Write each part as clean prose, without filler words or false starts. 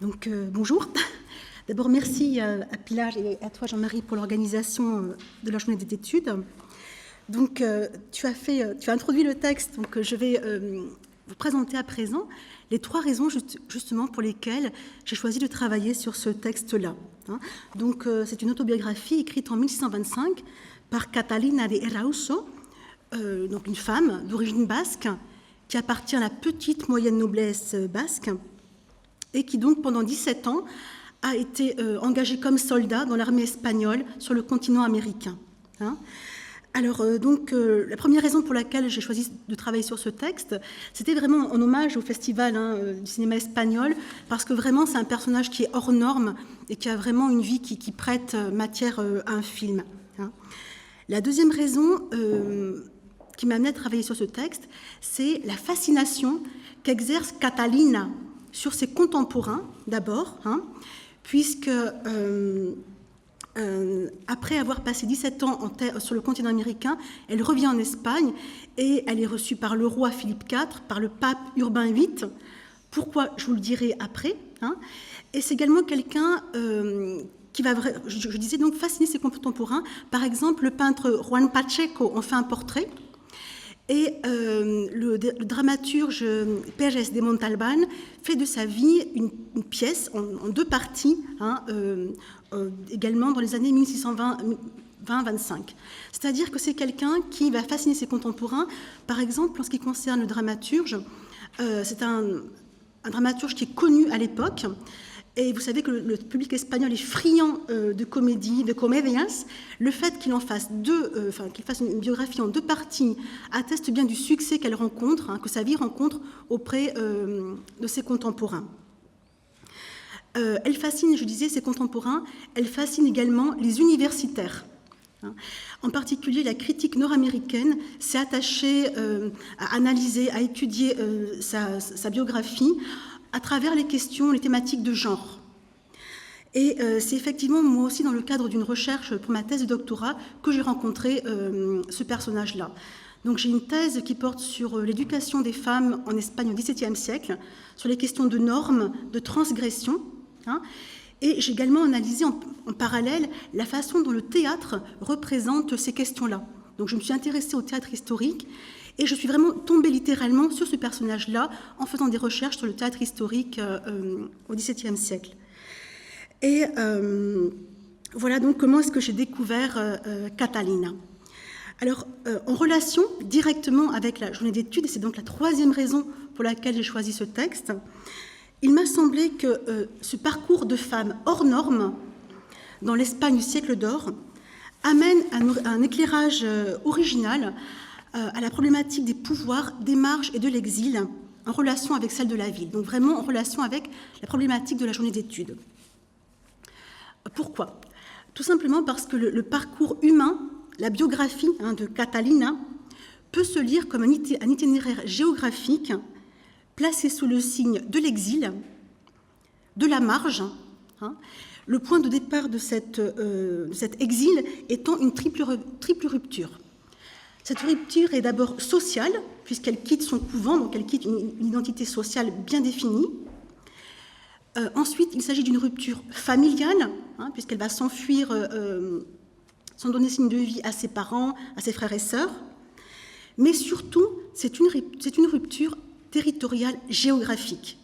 Donc, bonjour. D'abord, merci à Pilar et à toi, Jean-Marie, pour l'organisation de la journée des études. Donc, tu as introduit le texte, donc je vais vous présenter à présent les 3 raisons justement pour lesquelles j'ai choisi de travailler sur ce texte-là. Donc, c'est une autobiographie écrite en 1625 par Catalina de Erauso, donc une femme d'origine basque qui appartient à la petite moyenne noblesse basque et qui donc pendant 17 ans a été engagée comme soldat dans l'armée espagnole sur le continent américain. Alors, la première raison pour laquelle j'ai choisi de travailler sur ce texte, c'était vraiment en hommage au festival du cinéma espagnol, parce que vraiment, c'est un personnage qui est hors norme et qui a vraiment une vie qui prête matière à un film. La deuxième raison qui m'a amenée à travailler sur ce texte, c'est la fascination qu'exerce Catalina sur ses contemporains, d'abord, puisque après avoir passé 17 ans sur le continent américain, elle revient en Espagne et elle est reçue par le roi Philippe IV, par le pape Urbain VIII. Pourquoi? Je vous le dirai après. Et c'est également quelqu'un qui va, je disais donc, fasciner ses contemporains. Par exemple, le peintre Juan Pacheco en fait un portrait. Et le dramaturge Pérez de Montalbán fait de sa vie une pièce en 2 parties, également dans les années 1620-25. C'est-à-dire que c'est quelqu'un qui va fasciner ses contemporains. Par exemple, en ce qui concerne le dramaturge, c'est un dramaturge qui est connu à l'époque. Et vous savez que le public espagnol est friand de comédie, de comédias. Le fait qu'il en fasse qu'il fasse une biographie en 2 parties atteste bien du succès qu'elle rencontre, que sa vie rencontre auprès de ses contemporains. Elle fascine, je disais, ses contemporains. Elle fascine également les universitaires. En particulier, la critique nord-américaine s'est attachée à analyser, à étudier sa biographie à travers les questions, les thématiques de genre. Et c'est effectivement, moi aussi, dans le cadre d'une recherche pour ma thèse de doctorat, que j'ai rencontré ce personnage-là. Donc j'ai une thèse qui porte sur l'éducation des femmes en Espagne au XVIIe siècle, sur les questions de normes, de transgression. Et j'ai également analysé en parallèle la façon dont le théâtre représente ces questions-là. Donc je me suis intéressée au théâtre historique, et je suis vraiment tombée littéralement sur ce personnage-là en faisant des recherches sur le théâtre historique au XVIIe siècle. Et voilà donc comment est-ce que j'ai découvert Catalina. Alors, en relation directement avec la journée d'études, et c'est donc la 3e raison pour laquelle j'ai choisi ce texte, il m'a semblé que ce parcours de femme hors norme dans l'Espagne du siècle d'or amène un éclairage original à la problématique des pouvoirs, des marges et de l'exil en relation avec celle de la ville, donc vraiment en relation avec la problématique de la journée d'études. Pourquoi? Tout simplement parce que le parcours humain, la biographie de Catalina, peut se lire comme un itinéraire géographique placé sous le signe de l'exil, de la marge, le point de départ de cet exil étant une triple rupture. Cette rupture est d'abord sociale, puisqu'elle quitte son couvent, donc elle quitte une identité sociale bien définie. Ensuite, il s'agit d'une rupture familiale, puisqu'elle va s'enfuir sans donner signe de vie à ses parents, à ses frères et sœurs. Mais surtout, c'est une rupture territoriale géographique.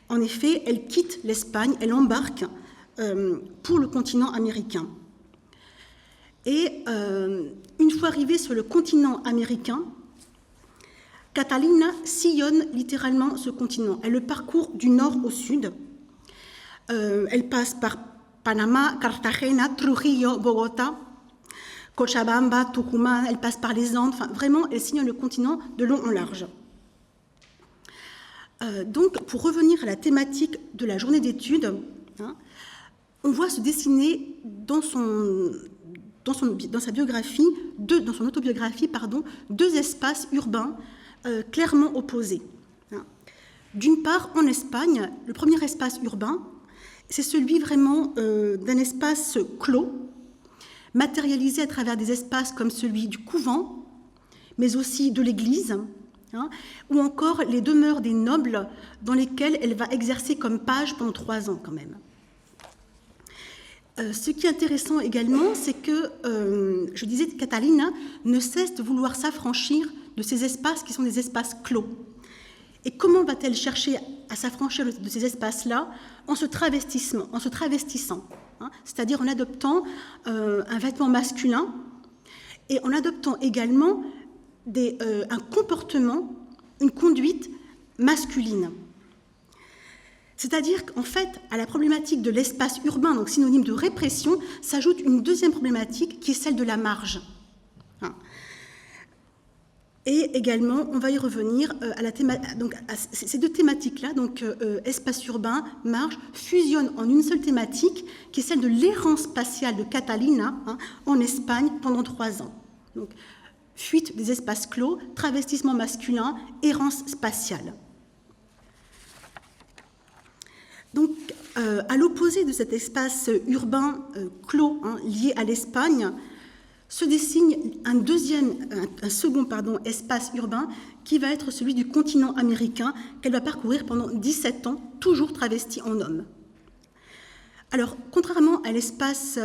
En effet, elle quitte l'Espagne, elle embarque pour le continent américain. Et une fois arrivée sur le continent américain, Catalina sillonne littéralement ce continent. Elle le parcourt du nord au sud. Elle passe par Panama, Cartagena, Trujillo, Bogota, Cochabamba, Tucumán. Elle passe par les Andes. Enfin, vraiment, elle sillonne le continent de long en large. Donc, pour revenir à la thématique de la journée d'études, on voit se dessiner dans son autobiographie, 2 espaces urbains clairement opposés. D'une part, en Espagne, le premier espace urbain, c'est celui vraiment d'un espace clos, matérialisé à travers des espaces comme celui du couvent, mais aussi de l'église, ou encore les demeures des nobles dans lesquelles elle va exercer comme page pendant 3 ans quand même. Ce qui est intéressant également, c'est que, je disais, Catalina ne cesse de vouloir s'affranchir de ces espaces qui sont des espaces clos. Et comment va-t-elle chercher à s'affranchir de ces espaces-là? En se travestissant, c'est-à-dire en adoptant un vêtement masculin et en adoptant également un comportement, une conduite masculine. C'est-à-dire qu'en fait, à la problématique de l'espace urbain, donc synonyme de répression, s'ajoute une deuxième problématique qui est celle de la marge. Et également, on va y revenir à ces deux thématiques-là, donc espace urbain, marge, fusionnent en une seule thématique, qui est celle de l'errance spatiale de Catalina en Espagne pendant 3 ans. Donc, fuite des espaces clos, travestissement masculin, errance spatiale. Donc, à l'opposé de cet espace urbain clos lié à l'Espagne, se dessine un second espace urbain qui va être celui du continent américain qu'elle va parcourir pendant 17 ans, toujours travestie en homme. Alors, contrairement à l'espace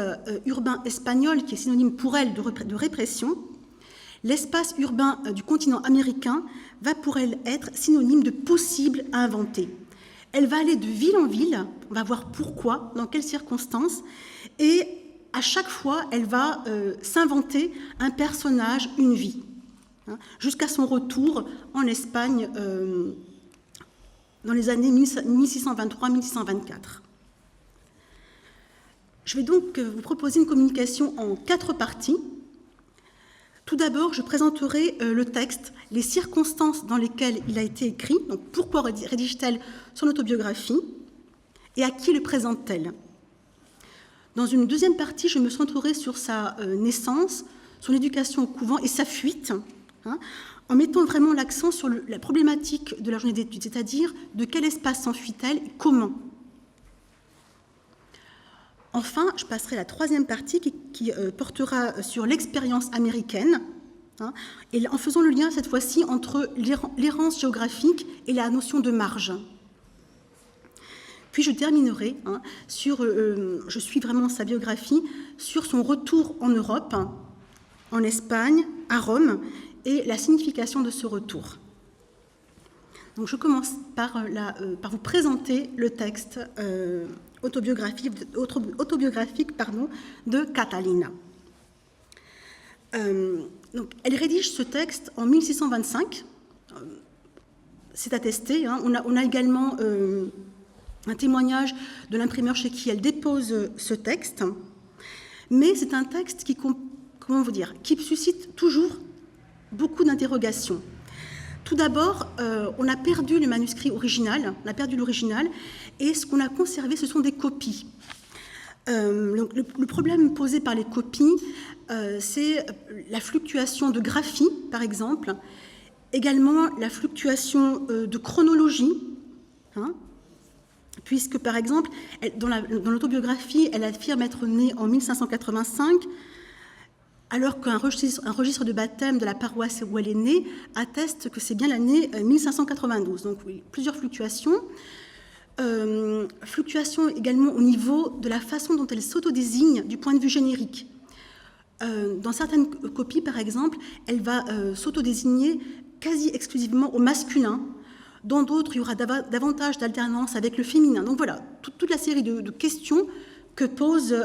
urbain espagnol, qui est synonyme pour elle de répression, l'espace urbain du continent américain va pour elle être synonyme de possible à inventer. Elle va aller de ville en ville, on va voir pourquoi, dans quelles circonstances, et à chaque fois, elle va s'inventer un personnage, une vie, jusqu'à son retour en Espagne dans les années 1623-1624. Je vais donc vous proposer une communication en 4 parties. Tout d'abord, je présenterai le texte, les circonstances dans lesquelles il a été écrit, donc pourquoi rédige-t-elle son autobiographie, et à qui le présente-t-elle. Dans une deuxième partie, je me centrerai sur sa naissance, son éducation au couvent et sa fuite, en mettant vraiment l'accent sur la problématique de la journée d'études, c'est-à-dire de quel espace s'enfuit-elle et comment. Enfin, je passerai à la troisième partie qui portera sur l'expérience américaine, et en faisant le lien cette fois-ci entre l'errance géographique et la notion de marge. Puis je terminerai je suis vraiment sa biographie, sur son retour en Europe, en Espagne, à Rome, et la signification de ce retour. Donc je commence par vous présenter le texte autobiographique de Catalina. Donc, elle rédige ce texte en 1625, c'est attesté. On a également un témoignage de l'imprimeur chez qui elle dépose ce texte, mais c'est un texte qui suscite toujours beaucoup d'interrogations. Tout d'abord, on a perdu le manuscrit original, on a perdu l'original, et ce qu'on a conservé, ce sont des copies. Le problème posé par les copies, c'est la fluctuation de graphie, par exemple, également la fluctuation de chronologie, puisque, par exemple, dans l'autobiographie, elle affirme être née en 1585, alors qu'un registre de baptême de la paroisse où elle est née atteste que c'est bien l'année 1592. Donc, oui, plusieurs fluctuations. Fluctuations également au niveau de la façon dont elle s'autodésigne du point de vue générique. Dans certaines copies, par exemple, elle va s'autodésigner quasi exclusivement au masculin. Dans d'autres, il y aura davantage d'alternance avec le féminin. Donc voilà, toute la série de questions que pose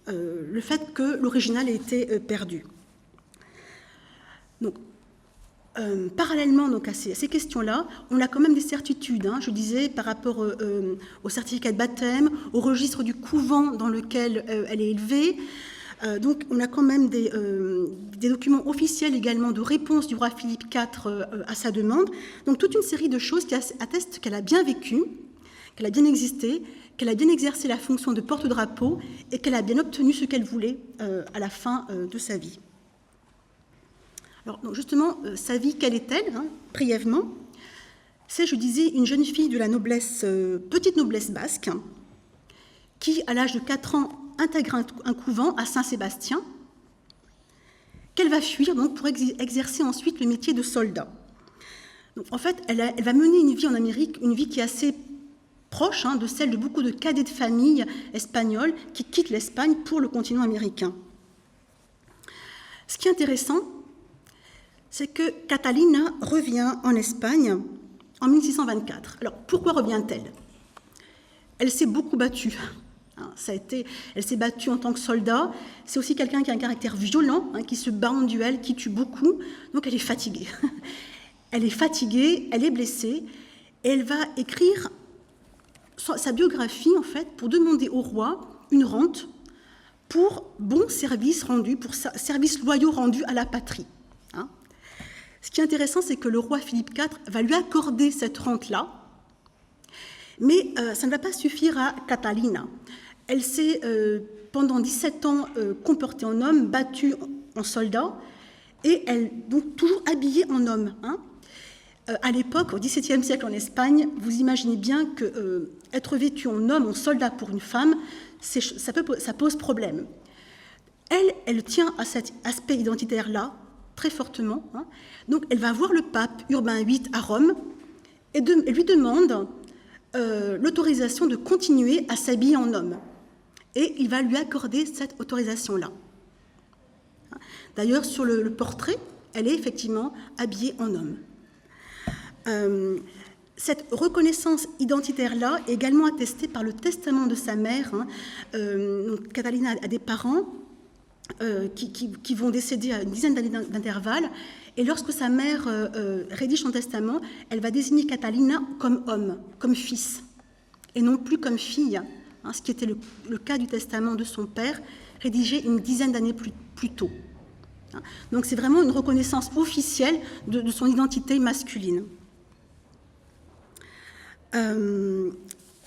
le fait que l'original ait été perdu. Donc, parallèlement donc, à ces questions-là, on a quand même des certitudes, je disais, par rapport au certificat de baptême, au registre du couvent dans lequel elle est élevée. Donc, on a quand même des documents officiels également de réponse du roi Philippe IV à sa demande. Donc, toute une série de choses qui attestent qu'elle a bien vécu, qu'elle a bien existé, qu'elle a bien exercé la fonction de porte-drapeau et qu'elle a bien obtenu ce qu'elle voulait à la fin de sa vie. Alors, donc justement, sa vie, quelle est-elle, brièvement? C'est, je disais, une jeune fille de la noblesse, petite noblesse basque, qui, à l'âge de 4 ans, intègre un couvent à Saint-Sébastien, qu'elle va fuir donc, pour exercer ensuite le métier de soldat. Donc, en fait, elle va mener une vie en Amérique, une vie qui est assez proche de celle de beaucoup de cadets de famille espagnols qui quittent l'Espagne pour le continent américain. Ce qui est intéressant, c'est que Catalina revient en Espagne en 1624. Alors, pourquoi revient-elle? Elle s'est beaucoup battue. Elle s'est battue en tant que soldat. C'est aussi quelqu'un qui a un caractère violent, qui se bat en duel, qui tue beaucoup. Donc, elle est fatiguée. Elle est fatiguée, elle est blessée, et elle va écrire sa biographie, en fait, pour demander au roi une rente pour bons services rendus, pour services loyaux rendus à la patrie. Ce qui est intéressant, c'est que le roi Philippe IV va lui accorder cette rente-là, mais ça ne va pas suffire à Catalina. Elle s'est, pendant 17 ans, comportée en homme, battue en soldat, et elle, donc, toujours habillée en homme. À l'époque, au XVIIe siècle en Espagne, vous imaginez bien que être vêtue en homme, en soldat pour une femme, ça pose problème. Elle tient à cet aspect identitaire-là, très fortement. Donc, elle va voir le pape Urbain VIII à Rome et lui demande l'autorisation de continuer à s'habiller en homme. Et il va lui accorder cette autorisation-là. D'ailleurs, sur le portrait, elle est effectivement habillée en homme. Cette reconnaissance identitaire-là est également attestée par le testament de sa mère. Donc, Catalina a des parents qui vont décéder à une dizaine d'années d'intervalle. Et lorsque sa mère rédige son testament, elle va désigner Catalina comme homme, comme fils, et non plus comme fille, ce qui était le cas du testament de son père, rédigé une dizaine d'années plus tôt. Donc c'est vraiment une reconnaissance officielle de son identité masculine.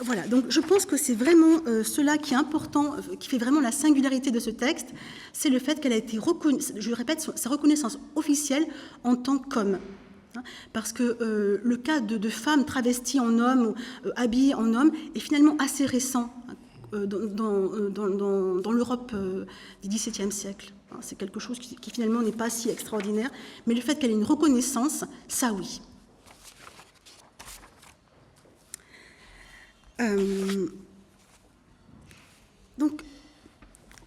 Voilà, donc je pense que c'est vraiment cela qui est important, qui fait vraiment la singularité de ce texte, c'est le fait qu'elle a été reconnue, je répète, sa reconnaissance officielle en tant qu'homme. Parce que le cas de femmes travesties en homme, habillées en homme, est finalement assez récent dans l'Europe du XVIIe siècle. C'est quelque chose qui finalement n'est pas si extraordinaire, mais le fait qu'elle ait une reconnaissance, ça oui. Donc,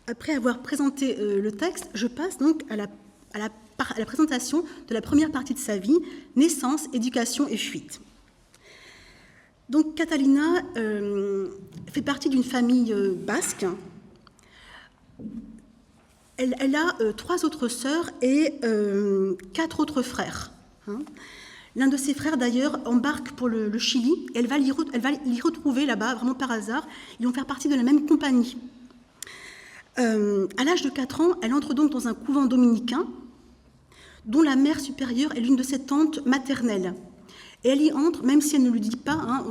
après avoir présenté le texte, je passe donc à la présentation de la première partie de sa vie, naissance, éducation et fuite. Donc, Catalina fait partie d'une famille basque. Elle a 3 autres sœurs et 4 autres frères. L'un de ses frères, d'ailleurs, embarque pour le Chili, et elle va l'y retrouver là-bas, vraiment par hasard. Ils vont faire partie de la même compagnie. À l'âge de 4 ans, elle entre donc dans un couvent dominicain, dont la mère supérieure est l'une de ses tantes maternelles. Et elle y entre, même si elle ne le dit pas,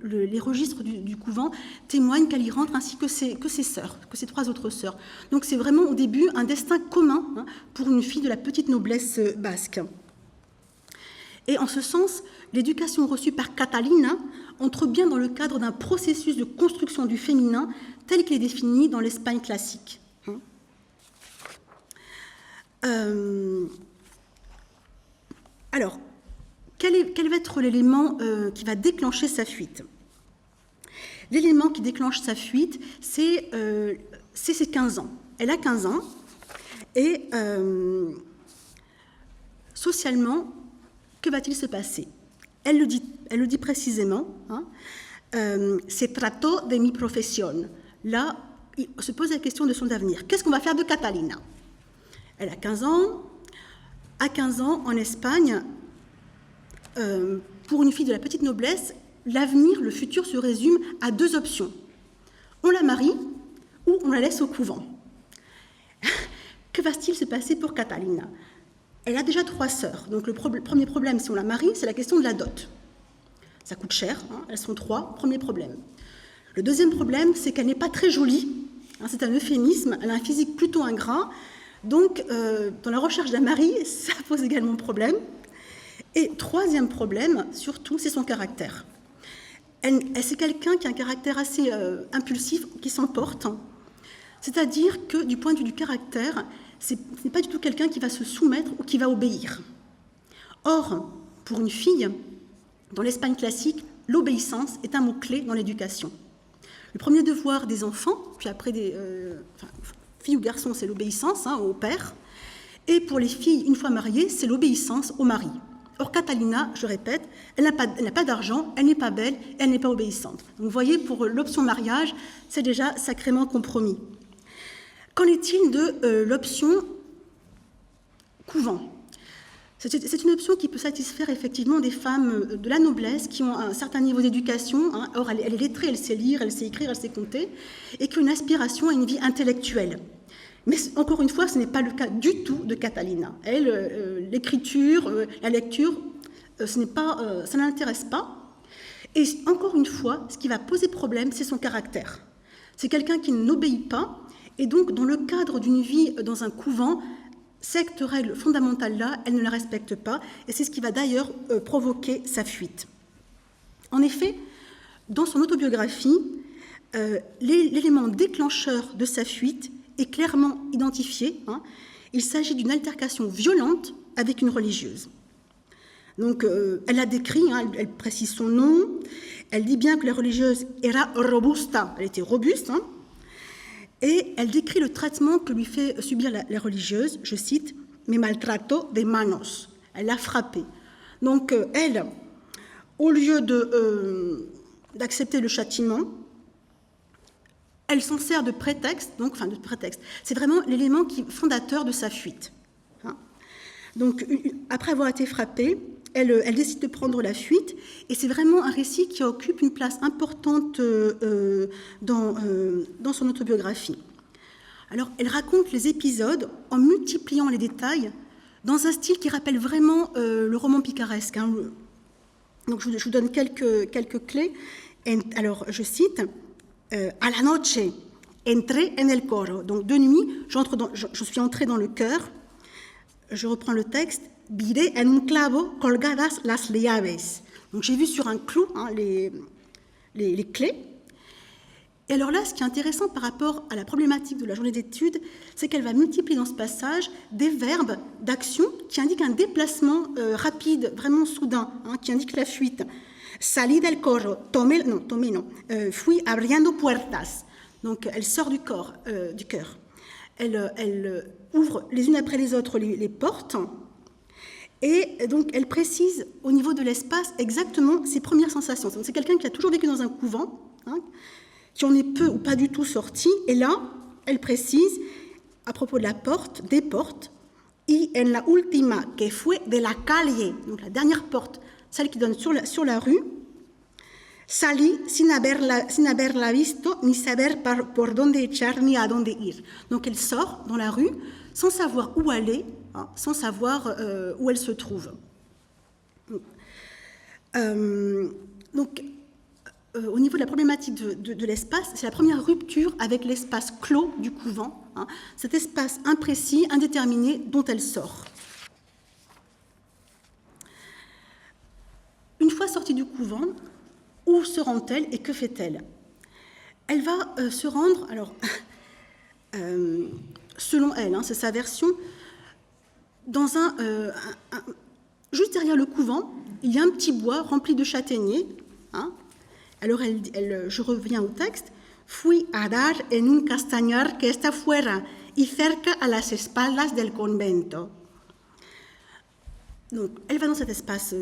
les registres du couvent témoignent qu'elle y rentre, ainsi que ses sœurs, que ses 3 autres sœurs. Donc c'est vraiment au début un destin commun pour une fille de la petite noblesse basque. Et en ce sens, l'éducation reçue par Catalina entre bien dans le cadre d'un processus de construction du féminin tel qu'il est défini dans l'Espagne classique. Alors, quel va être l'élément qui va déclencher sa fuite? L'élément qui déclenche sa fuite, c'est ses 15 ans. Elle a 15 ans et socialement, que va-t-il se passer? Elle le dit précisément, se trató de mi profesión. Là, il se pose la question de son avenir. Qu'est-ce qu'on va faire de Catalina? Elle a 15 ans. À 15 ans, en Espagne, pour une fille de la petite noblesse, l'avenir, le futur se résume à 2 options. On la marie ou on la laisse au couvent. Que va-t-il se passer pour Catalina? Elle a déjà 3 sœurs. Donc le premier problème, si on la marie, c'est la question de la dot. Ça coûte cher, elles sont 3, premier problème. Le deuxième problème, c'est qu'elle n'est pas très jolie. C'est un euphémisme, elle a un physique plutôt ingrat. Donc, dans la recherche d'un mari, ça pose également problème. Et troisième problème, surtout, c'est son caractère. C'est quelqu'un qui a un caractère assez impulsif, qui s'emporte. C'est-à-dire que, du point de vue du caractère, ce n'est pas du tout quelqu'un qui va se soumettre ou qui va obéir. Or, Pour une fille, dans l'Espagne classique, l'obéissance est un mot-clé dans l'éducation. Le premier devoir des enfants, puis après filles ou garçons, c'est l'obéissance au père. Et pour les filles, une fois mariées, c'est l'obéissance au mari. Or, Catalina, je répète, elle n'a pas d'argent, elle n'est pas belle, elle n'est pas obéissante. Donc, vous voyez, pour l'option mariage, c'est déjà sacrément compromis. Qu'en est-il de l'option couvent ? C'est une option qui peut satisfaire effectivement des femmes de la noblesse qui ont un certain niveau d'éducation. Or, elle est lettrée, elle sait lire, elle sait écrire, elle sait compter, et qui ont une aspiration à une vie intellectuelle. Mais encore une fois, ce n'est pas le cas du tout de Catalina. Elle, l'écriture, la lecture, ça ne l'intéresse pas. Et encore une fois, ce qui va poser problème, c'est son caractère. C'est quelqu'un qui n'obéit pas, et donc dans le cadre d'une vie dans un couvent, cette règle fondamentale-là, elle ne la respecte pas, et c'est ce qui va d'ailleurs provoquer sa fuite. En effet, dans son autobiographie, l'élément déclencheur de sa fuite est clairement identifié. Il s'agit d'une altercation violente avec une religieuse. Donc, elle la décrit, elle précise son nom, elle dit bien que la religieuse era robusta, elle était robuste, et elle décrit le traitement que lui fait subir la religieuse, je cite, « me maltrato de manos », elle l'a frappée. Donc, elle, au lieu d'accepter le châtiment, elle s'en sert de prétexte, c'est vraiment l'élément fondateur de sa fuite. Donc, après avoir été frappée, elle décide de prendre la fuite, et c'est vraiment un récit qui occupe une place importante dans son autobiographie. Alors, elle raconte les épisodes en multipliant les détails dans un style qui rappelle vraiment le roman picaresque. Donc, je vous donne quelques clés. Alors, je cite « A la noche, entré en el coro ». Donc, de nuit, je suis entrée dans le cœur. Je reprends le texte. Viré en un clavo colgadas las llaves. Donc j'ai vu sur un clou les clés. Et alors là, ce qui est intéressant par rapport à la problématique de la journée d'études, c'est qu'elle va multiplier dans ce passage des verbes d'action qui indiquent un déplacement rapide, vraiment soudain, qui indique la fuite. Salí del coro, fui abriendo puertas. Donc elle sort du cœur. Elle ouvre les unes après les autres les portes. Et donc, elle précise au niveau de l'espace exactement ses premières sensations. C'est quelqu'un qui a toujours vécu dans un couvent, qui en est peu ou pas du tout sorti. Et là, elle précise, à propos de la porte, des portes, y en la última que fue de la calle, donc la dernière porte, celle qui donne sur la rue, salí sin haberla visto, ni saber por dónde echar, ni a dónde ir. Donc, elle sort dans la rue sans savoir où aller, sans savoir où elle se trouve. Donc, au niveau de la problématique de l'espace, c'est la première rupture avec l'espace clos du couvent, cet espace imprécis, indéterminé dont elle sort. Une fois sortie du couvent, où se rend-elle et que fait-elle ? Elle va se rendre, alors, selon elle, c'est sa version, dans juste derrière le couvent, il y a un petit bois rempli de châtaigniers. Alors, je reviens au texte. Fui a dar en un castañar que está fuera y cerca a las espaldas del convento. Donc, elle va dans cet espace,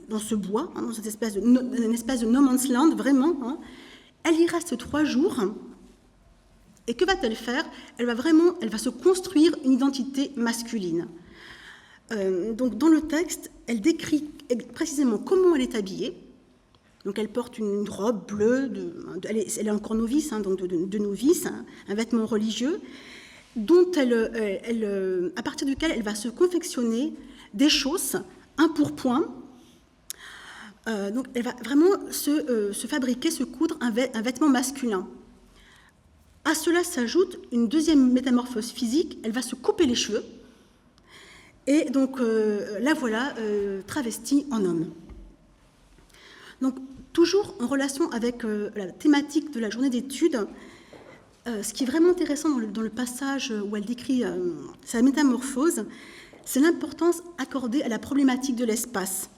dans ce bois, dans cette espèce de no man's land, vraiment. Elle y reste 3 jours. Et que va-t-elle faire ? Elle va se construire une identité masculine. Donc, dans le texte, elle décrit précisément comment elle est habillée. Donc, elle porte une robe bleue, elle est encore novice, donc de novice, un vêtement religieux, dont à partir duquel elle va se confectionner des chausses, un pourpoint. Donc, elle va vraiment se fabriquer, se coudre un vêtement masculin. À cela s'ajoute une deuxième métamorphose physique, elle va se couper les cheveux, et donc la voilà travestie en homme. Donc, toujours en relation avec la thématique de la journée d'études, ce qui est vraiment intéressant dans le passage où elle décrit sa métamorphose, c'est l'importance accordée à la problématique de l'espace.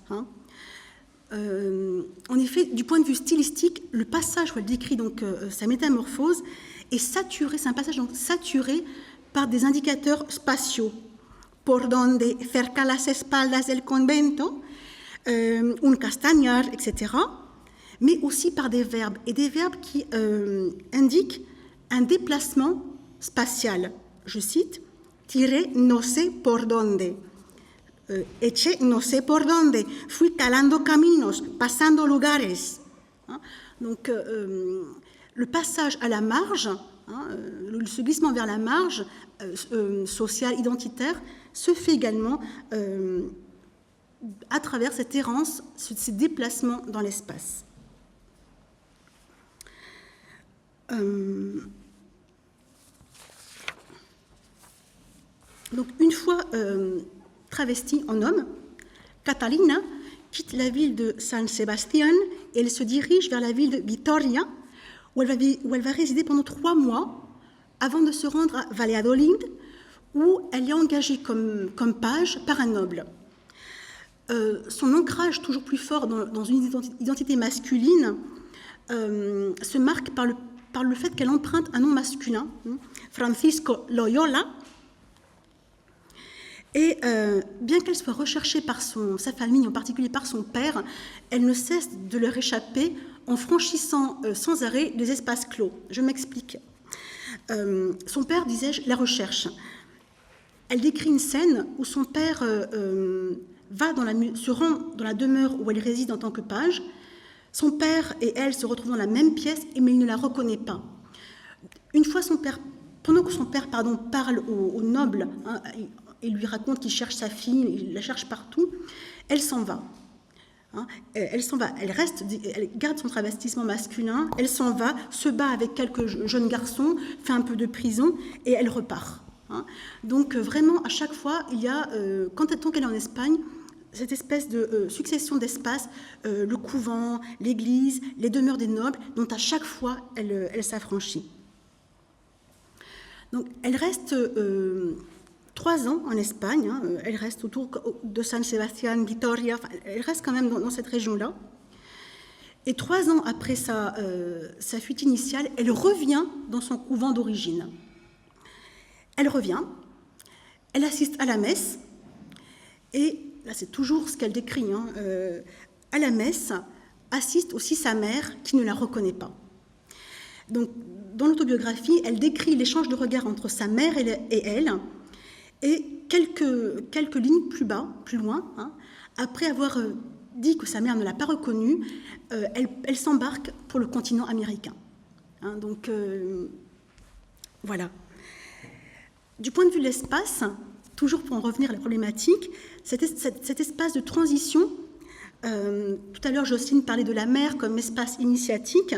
En effet, du point de vue stylistique, le passage où elle décrit donc sa métamorphose est saturé, c'est un passage donc saturé par des indicateurs spatiaux. Por donde cerca las espaldas del convento, un castañar, etc. Mais aussi par des verbes, et des verbes qui indiquent un déplacement spatial. Je cite, tiré no sé por donde, eché no sé por donde, fui calando caminos, pasando lugares. Donc, le passage à la marge, ce glissement vers la marge sociale, identitaire, se fait également à travers cette errance, ces déplacements dans l'espace. Donc, une fois travestie en homme, Catalina quitte la ville de San Sebastián et elle se dirige vers la ville de Vitoria, où elle va résider pendant 3 mois avant de se rendre à Valladolid, où elle est engagée comme page par un noble. Son ancrage toujours plus fort dans une identité masculine se marque par le fait qu'elle emprunte un nom masculin, Francisco Loyola, et bien qu'elle soit recherchée par sa famille, en particulier par son père, elle ne cesse de leur échapper en franchissant sans arrêt les espaces clos. Je m'explique. Son père, disais-je, la recherche. Elle décrit une scène où son père se rend dans la demeure où elle réside en tant que page. Son père et elle se retrouvent dans la même pièce, mais il ne la reconnaît pas. Pendant que son père parle au noble, et lui raconte qu'il cherche sa fille, il la cherche partout, elle s'en va. Elle s'en va, elle garde son travestissement masculin, elle s'en va, se bat avec quelques jeunes garçons, fait un peu de prison, et elle repart. Donc vraiment, à chaque fois, il y a, tant qu'elle est en Espagne, cette espèce de succession d'espaces, le couvent, l'église, les demeures des nobles, dont à chaque fois, elle s'affranchit. Donc, elle reste 3 ans en Espagne, elle reste autour de San Sebastián, Vitoria, elle reste quand même dans cette région-là. Et 3 ans après sa fuite initiale, elle revient dans son couvent d'origine. Elle revient, elle assiste à la messe, et là c'est toujours ce qu'elle décrit, à la messe assiste aussi sa mère qui ne la reconnaît pas. Donc, dans l'autobiographie, elle décrit l'échange de regards entre sa mère et elle, et quelques lignes plus loin, après avoir dit que sa mère ne l'a pas reconnue, elle s'embarque pour le continent américain. Donc, voilà. Du point de vue de l'espace, toujours pour en revenir à la problématique, cet espace de transition, tout à l'heure Jocelyne parlait de la mer comme espace initiatique,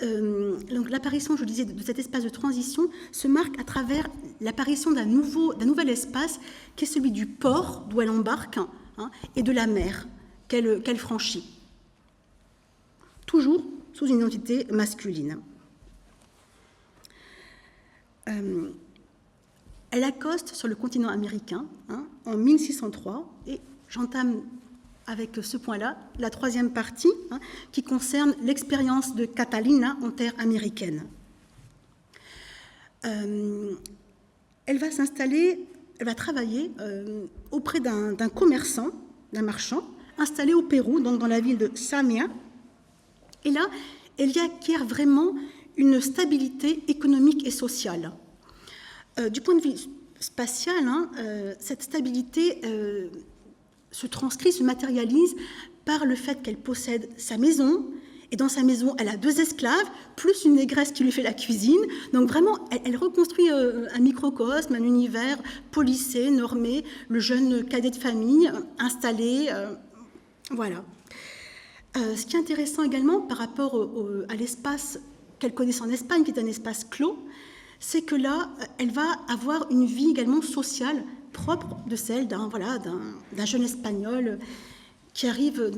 donc l'apparition, je disais, de cet espace de transition se marque à travers l'apparition d'un nouvel espace qui est celui du port d'où elle embarque et de la mer qu'elle franchit. Toujours sous une identité masculine. Elle accoste sur le continent américain en 1603 et j'entame avec ce point-là la 3e partie qui concerne l'expérience de Catalina en terre américaine. Elle va travailler auprès d'un commerçant, d'un marchand, installé au Pérou, donc dans la ville de Samia. Et là, elle y acquiert vraiment une stabilité économique et sociale. Du point de vue spatial, cette stabilité se transcrit, se matérialise par le fait qu'elle possède sa maison, et dans sa maison, elle a 2 esclaves, plus une négresse qui lui fait la cuisine. Donc vraiment, elle reconstruit un microcosme, un univers policé, normé, le jeune cadet de famille, installé, voilà. Ce qui est intéressant également par rapport à l'espace qu'elle connaissait en Espagne, qui est un espace clos, c'est que là, elle va avoir une vie également sociale propre de celle d'un jeune Espagnol qui arrive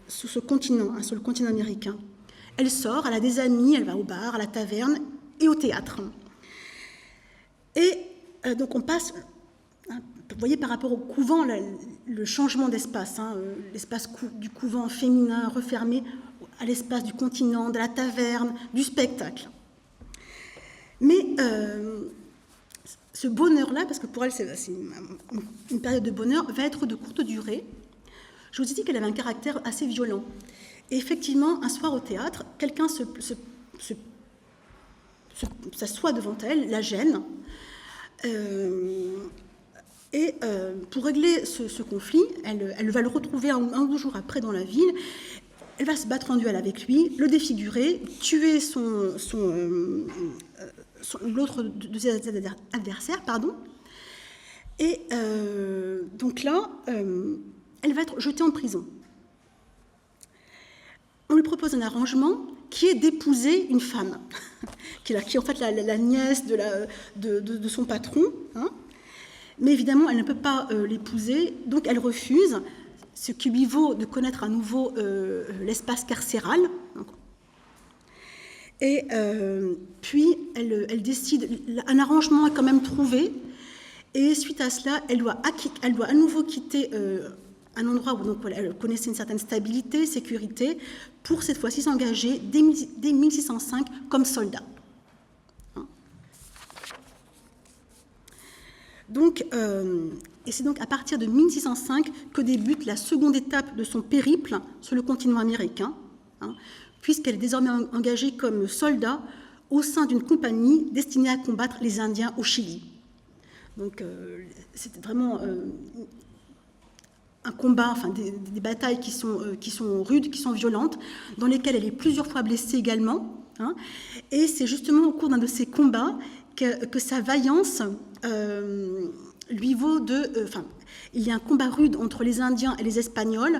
sur ce continent, sur le continent américain. Elle sort, elle a des amis, elle va au bar, à la taverne et au théâtre. Et donc on passe vous voyez par rapport au couvent, le changement d'espace, l'espace du couvent féminin refermé à l'espace du continent, de la taverne, du spectacle. Mais ce bonheur-là, parce que pour elle c'est une période de bonheur, va être de courte durée. Je vous ai dit qu'elle avait un caractère assez violent. Et effectivement, un soir au théâtre, quelqu'un s'assoit devant elle, la gêne, et pour régler ce conflit, elle va le retrouver un ou deux jours après dans la ville. Elle va se battre en duel avec lui, le défigurer, tuer l'autre de ses adversaires, pardon. Et donc là, elle va être jetée en prison. On lui propose un arrangement qui est d'épouser une femme, qui est en fait la nièce de son patron. Mais évidemment, elle ne peut pas l'épouser, donc elle refuse, ce qui lui vaut de connaître à nouveau l'espace carcéral. Et puis, elle décide, un arrangement est quand même trouvé, et suite à cela, elle doit à nouveau quitter un endroit où donc, elle connaissait une certaine stabilité, sécurité, pour cette fois-ci s'engager dès 1605 comme soldat. Donc, et c'est donc à partir de 1605 que débute la seconde étape de son périple sur le continent américain, puisqu'elle est désormais engagée comme soldat au sein d'une compagnie destinée à combattre les Indiens au Chili. Donc, c'était vraiment un combat, enfin des batailles qui sont rudes, qui sont violentes, dans lesquelles elle est plusieurs fois blessée également. Et c'est justement au cours d'un de ces combats que sa vaillance lui vaut il y a un combat rude entre les Indiens et les Espagnols.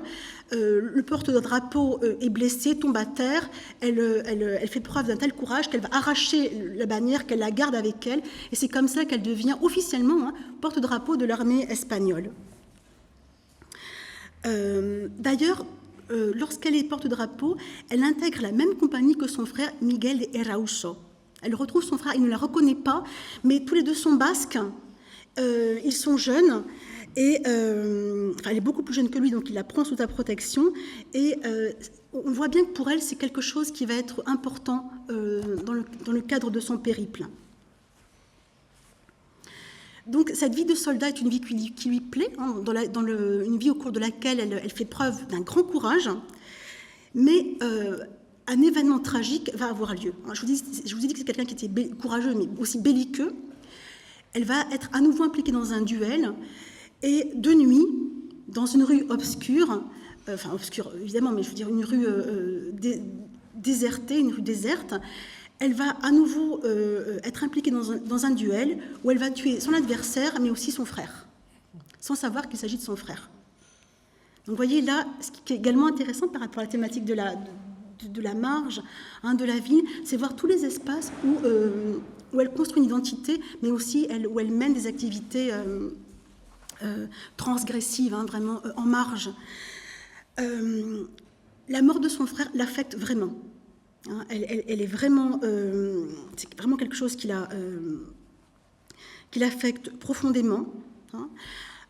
Le porte-drapeau est blessé, tombe à terre. Elle fait preuve d'un tel courage qu'elle va arracher la bannière, qu'elle la garde avec elle. Et c'est comme ça qu'elle devient officiellement porte-drapeau de l'armée espagnole. D'ailleurs, lorsqu'elle est porte-drapeau, elle intègre la même compagnie que son frère Miguel de Erauso. Elle retrouve son frère, il ne la reconnaît pas, mais tous les deux sont basques, ils sont jeunes, et elle est beaucoup plus jeune que lui, donc il la prend sous sa protection, et on voit bien que pour elle, c'est quelque chose qui va être important dans le cadre de son périple. Donc cette vie de soldat est une vie qui lui plaît, une vie au cours de laquelle elle fait preuve d'un grand courage, mais un événement tragique va avoir lieu. Je vous ai dit que c'est quelqu'un qui était courageux, mais aussi belliqueux. Elle va être à nouveau impliquée dans un duel, et de nuit, dans une rue obscure, obscure évidemment, mais je veux dire une rue désertée, une rue déserte, elle va à nouveau être impliquée dans un duel où elle va tuer son adversaire, mais aussi son frère, sans savoir qu'il s'agit de son frère. Donc vous voyez là, ce qui est également intéressant par rapport à la thématique de la marge, de la ville, c'est voir tous les espaces où elle construit une identité, mais aussi où elle mène des activités transgressives, vraiment en marge. La mort de son frère l'affecte vraiment. Elle est vraiment, c'est vraiment quelque chose qui l'affecte profondément.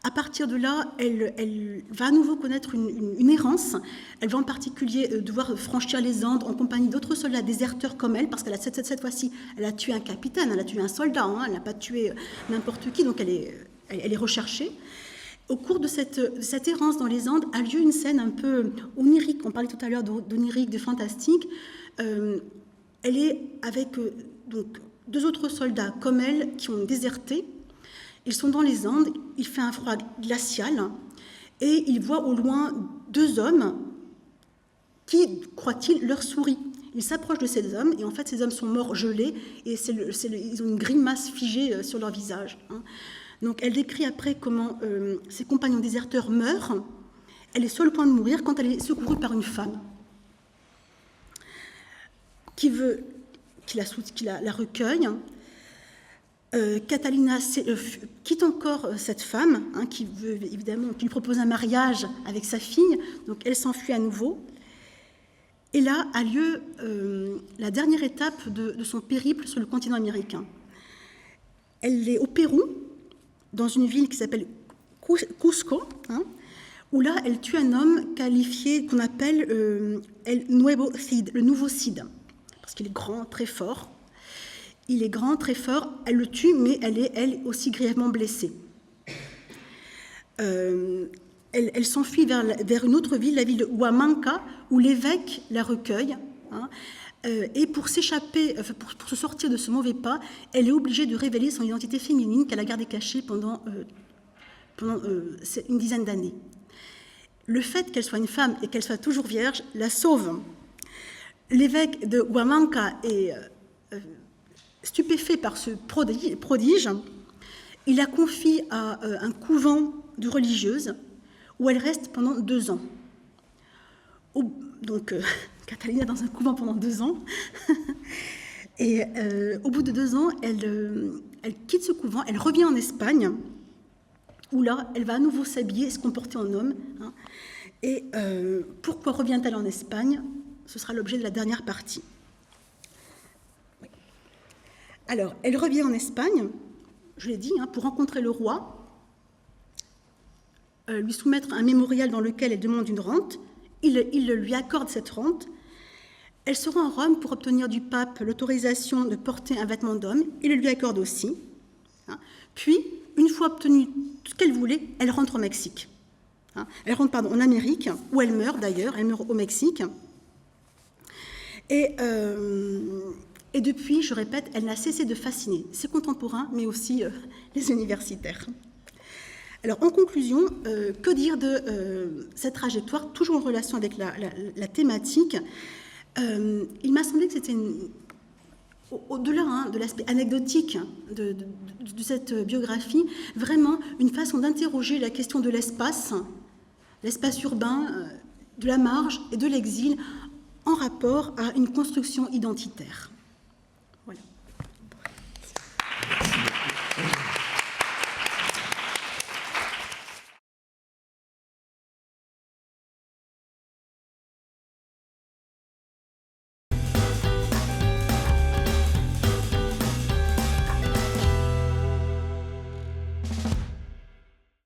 À partir de là, elle va à nouveau connaître une errance. Elle va en particulier devoir franchir les Andes en compagnie d'autres soldats déserteurs comme elle, parce qu'elle a cette fois-ci, elle a tué un capitaine, elle a tué un soldat, elle n'a pas tué n'importe qui, donc elle est recherchée. Au cours de cette errance dans les Andes a lieu une scène un peu onirique. On parlait tout à l'heure d'onirique, de fantastique. Elle est avec donc, deux autres soldats comme elle qui ont déserté. Ils sont dans les Andes, il fait un froid glacial et ils voient au loin deux hommes qui, croient-ils, leur sourient. Ils s'approchent de ces hommes et en fait ces hommes sont morts gelés et ils ont une grimace figée sur leur visage. Donc elle décrit après comment ses compagnons déserteurs meurent. Elle est sur le point de mourir quand elle est secourue par une femme qui la recueille. Catalina quitte encore cette femme qui veut évidemment, qui lui propose un mariage avec sa fille, donc elle s'enfuit à nouveau. Et là a lieu la dernière étape de son périple sur le continent américain. Elle est au Pérou dans une ville qui s'appelle Cusco, hein, où là, elle tue un homme qualifié, qu'on appelle El Nuevo Cid, le nouveau Cid, parce qu'il est grand, très fort. Il est grand, très fort, elle le tue, mais elle est, elle, aussi grièvement blessée. Elle s'enfuit vers une autre ville, la ville de Huamanca, où l'évêque la recueille. Hein, et pour s'échapper, pour se sortir de ce mauvais pas, elle est obligée de révéler son identité féminine qu'elle a gardée cachée pendant une dizaine d'années. Le fait qu'elle soit une femme et qu'elle soit toujours vierge la sauve. L'évêque de Huamanca est stupéfait par ce prodige. Il la confie à un couvent de religieuses où elle reste pendant 2 ans. Donc, Catalina dans un couvent pendant 2 ans. Et au bout de 2 ans, elle quitte ce couvent, elle revient en Espagne, où là, elle va à nouveau s'habiller et se comporter en homme. Hein. Et pourquoi revient-elle en Espagne? Ce sera l'objet de la dernière partie. Oui. Alors, elle revient en Espagne, je l'ai dit, hein, pour rencontrer le roi, lui soumettre un mémorial dans lequel elle demande une rente. Il lui accorde cette rente. Elle se rend à Rome pour obtenir du pape l'autorisation de porter un vêtement d'homme. Il le lui accorde aussi. Hein. Puis, une fois obtenu tout ce qu'elle voulait, elle rentre au Mexique. Hein. Elle rentre en Amérique, où elle meurt d'ailleurs. Elle meurt au Mexique. Et depuis, je répète, elle n'a cessé de fasciner ses contemporains, mais aussi les universitaires. Alors, en conclusion, que dire de cette trajectoire, toujours en relation avec la thématique? Il m'a semblé que c'était, au-delà hein, de l'aspect anecdotique de cette biographie, vraiment une façon d'interroger la question de l'espace urbain, de la marge et de l'exil, en rapport à une construction identitaire.